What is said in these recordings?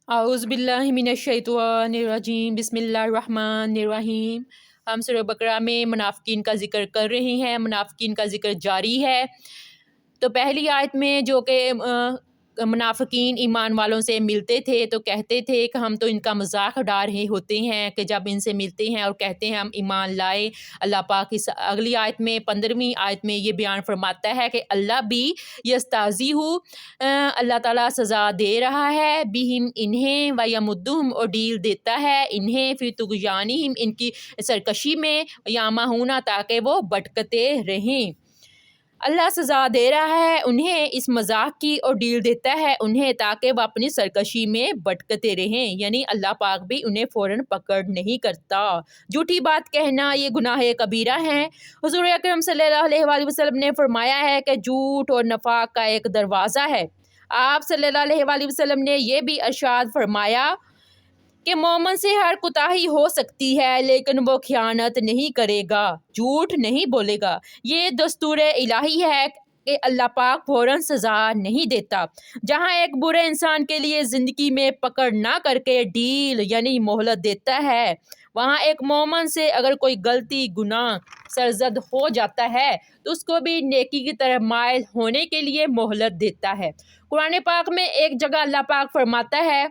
اعوذ باللہ من الشیطان الرجیم بسم اللہ الرحمن الرحیم۔ ہم سورہ بقرہ میں منافقین کا ذکر کر رہے ہیں، منافقین کا ذکر جاری ہے۔ تو پہلی آیت میں جو کہ منافقین ایمان والوں سے ملتے تھے تو کہتے تھے کہ ہم تو ان کا مذاق اڑا رہے ہوتے ہیں کہ جب ان سے ملتے ہیں اور کہتے ہیں ہم ایمان لائے۔ اللہ پاک اس اگلی آیت میں 15ویں آیت میں یہ بیان فرماتا ہے کہ اللہ بھی یستہزئ، اللہ تعالیٰ سزا دے رہا ہے بہم انہیں و یمدہم، اور ڈیل دیتا ہے انہیں فی طغیانہم، ان کی سرکشی میں، یامہون، تاکہ وہ بھٹکتے رہیں۔ اللہ سزا دے رہا ہے انہیں اس مذاق کی اور ڈیل دیتا ہے انہیں تاکہ وہ اپنی سرکشی میں بھٹکتے رہیں، یعنی اللہ پاک بھی انہیں فوراً پکڑ نہیں کرتا۔ جھوٹی بات کہنا یہ گناہ کبیرہ ہے۔ حضور اکرم صلی اللہ علیہ وآلہ وسلم نے فرمایا ہے کہ جھوٹ اور نفاق کا ایک دروازہ ہے۔ آپ صلی اللہ علیہ وآلہ وسلم نے یہ بھی ارشاد فرمایا کہ مومن سے ہر کوتاہی ہو سکتی ہے لیکن وہ خیانت نہیں کرے گا، جھوٹ نہیں بولے گا۔ یہ دستور الہی ہے کہ اللہ پاک فوراً سزا نہیں دیتا۔ جہاں ایک برے انسان کے لیے زندگی میں پکڑ نہ کر کے ڈیل یعنی مہلت دیتا ہے، وہاں ایک مومن سے اگر کوئی غلطی گناہ سرزد ہو جاتا ہے تو اس کو بھی نیکی کی طرف مائل ہونے کے لیے مہلت دیتا ہے۔ قرآن پاک میں ایک جگہ اللہ پاک فرماتا ہے،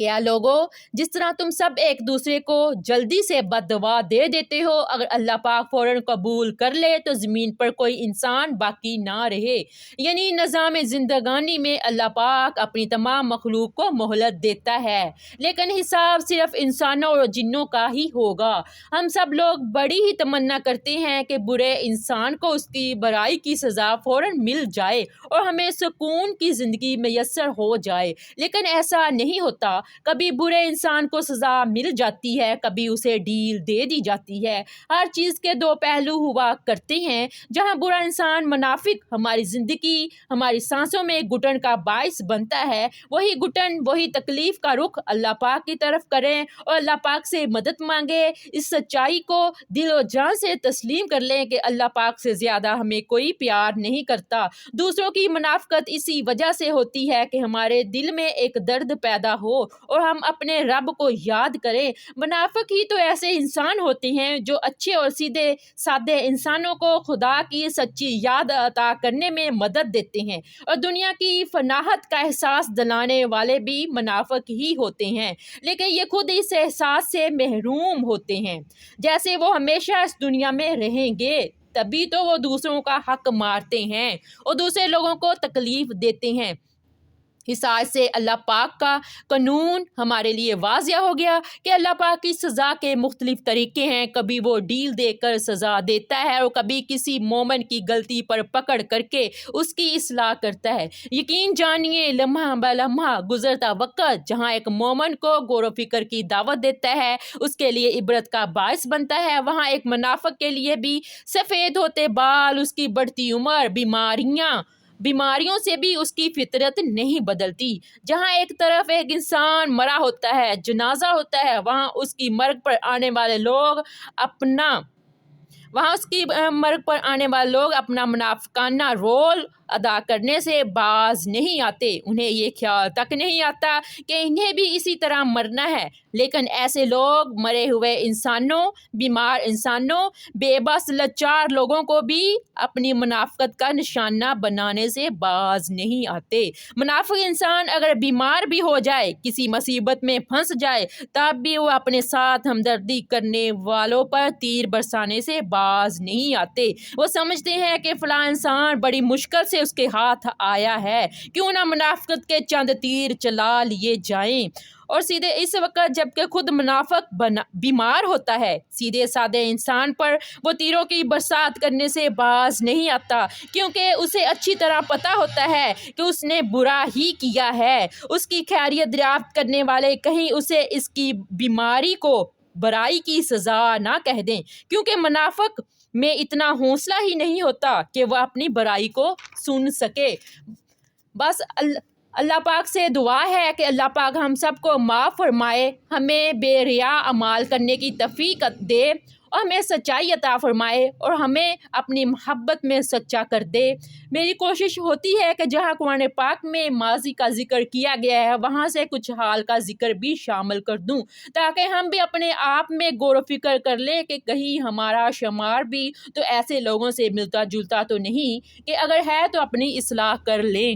کیا لوگو، جس طرح تم سب ایک دوسرے کو جلدی سے بد دعا دے دیتے ہو، اگر اللہ پاک فوراً قبول کر لے تو زمین پر کوئی انسان باقی نہ رہے۔ یعنی نظام زندگانی میں اللہ پاک اپنی تمام مخلوق کو مہلت دیتا ہے، لیکن حساب صرف انسانوں اور جنوں کا ہی ہوگا۔ ہم سب لوگ بڑی ہی تمنا کرتے ہیں کہ برے انسان کو اس کی برائی کی سزا فوراً مل جائے اور ہمیں سکون کی زندگی میسر ہو جائے، لیکن ایسا نہیں ہوتا۔ کبھی برے انسان کو سزا مل جاتی ہے، کبھی اسے ڈیل دے دی جاتی ہے۔ ہر چیز کے دو پہلو ہوا کرتے ہیں۔ جہاں برا انسان منافق ہماری زندگی، ہماری سانسوں میں گھٹن کا باعث بنتا ہے، وہی گھٹن، وہی تکلیف کا رخ اللہ پاک کی طرف کریں اور اللہ پاک سے مدد مانگے۔ اس سچائی کو دل و جان سے تسلیم کر لیں کہ اللہ پاک سے زیادہ ہمیں کوئی پیار نہیں کرتا۔ دوسروں کی منافقت اسی وجہ سے ہوتی ہے کہ ہمارے دل میں ایک درد پیدا ہو اور ہم اپنے رب کو یاد کریں۔ منافق ہی تو ایسے انسان ہوتے ہیں جو اچھے اور سیدھے سادے انسانوں کو خدا کی سچی یاد عطا کرنے میں مدد دیتے ہیں، اور دنیا کی فناحت کا احساس دلانے والے بھی منافق ہی ہوتے ہیں، لیکن یہ خود اس احساس سے محروم ہوتے ہیں۔ جیسے وہ ہمیشہ اس دنیا میں رہیں گے، تبھی تو وہ دوسروں کا حق مارتے ہیں اور دوسرے لوگوں کو تکلیف دیتے ہیں۔ اس آیت سے اللہ پاک کا قانون ہمارے لیے واضح ہو گیا کہ اللہ پاک کی سزا کے مختلف طریقے ہیں۔ کبھی وہ ڈیل دے کر سزا دیتا ہے اور کبھی کسی مومن کی غلطی پر پکڑ کر کے اس کی اصلاح کرتا ہے۔ یقین جانیے لمحہ بہ لمحہ گزرتا وقت جہاں ایک مومن کو غور و فکر کی دعوت دیتا ہے، اس کے لیے عبرت کا باعث بنتا ہے، وہاں ایک منافق کے لیے بھی سفید ہوتے بال، اس کی بڑھتی عمر، بیماریوں سے بھی اس کی فطرت نہیں بدلتی۔ جہاں ایک طرف ایک انسان مرا ہوتا ہے، جنازہ ہوتا ہے، وہاں اس کی مرگ پر آنے والے لوگ اپنا منافقانہ رول ادا کرنے سے باز نہیں آتے۔ انہیں یہ خیال تک نہیں آتا کہ انہیں بھی اسی طرح مرنا ہے، لیکن ایسے لوگ مرے ہوئے انسانوں، بیمار انسانوں، بے بس لاچار لوگوں کو بھی اپنی منافقت کا نشانہ بنانے سے باز نہیں آتے۔ منافق انسان اگر بیمار بھی ہو جائے، کسی مصیبت میں پھنس جائے، تب بھی وہ اپنے ساتھ ہمدردی کرنے والوں پر تیر برسانے سے باز نہیں آتے۔ وہ سمجھتے ہیں کہ فلاں انسان بڑی مشکل سے اس کے ہاتھ آیا ہے، کیوں نہ منافقت کے چند تیر چلا لیے جائیں۔ اور سیدھے اس وقت جب کہ خود منافق بیمار ہوتا ہے، سیدھے سادے انسان پر وہ تیروں کی برسات کرنے سے باز نہیں آتا، کیونکہ اسے اچھی طرح پتہ ہوتا ہے کہ اس نے برا ہی کیا ہے۔ اس کی خیریت دریافت کرنے والے کہیں اسے اس کی بیماری کو برائی کی سزا نہ کہہ دیں، کیونکہ منافق میں اتنا حوصلہ ہی نہیں ہوتا کہ وہ اپنی برائی کو سن سکے۔ بس اللہ پاک سے دعا ہے کہ اللہ پاک ہم سب کو معاف فرمائے، ہمیں بے ریا اعمال کرنے کی توفیق دے اور ہمیں سچائی عطا فرمائے اور ہمیں اپنی محبت میں سچا کر دے۔ میری کوشش ہوتی ہے کہ جہاں قرآن پاک میں ماضی کا ذکر کیا گیا ہے وہاں سے کچھ حال کا ذکر بھی شامل کر دوں، تاکہ ہم بھی اپنے آپ میں غور و فکر کر لیں کہ کہیں ہمارا شمار بھی تو ایسے لوگوں سے ملتا جلتا تو نہیں، کہ اگر ہے تو اپنی اصلاح کر لیں۔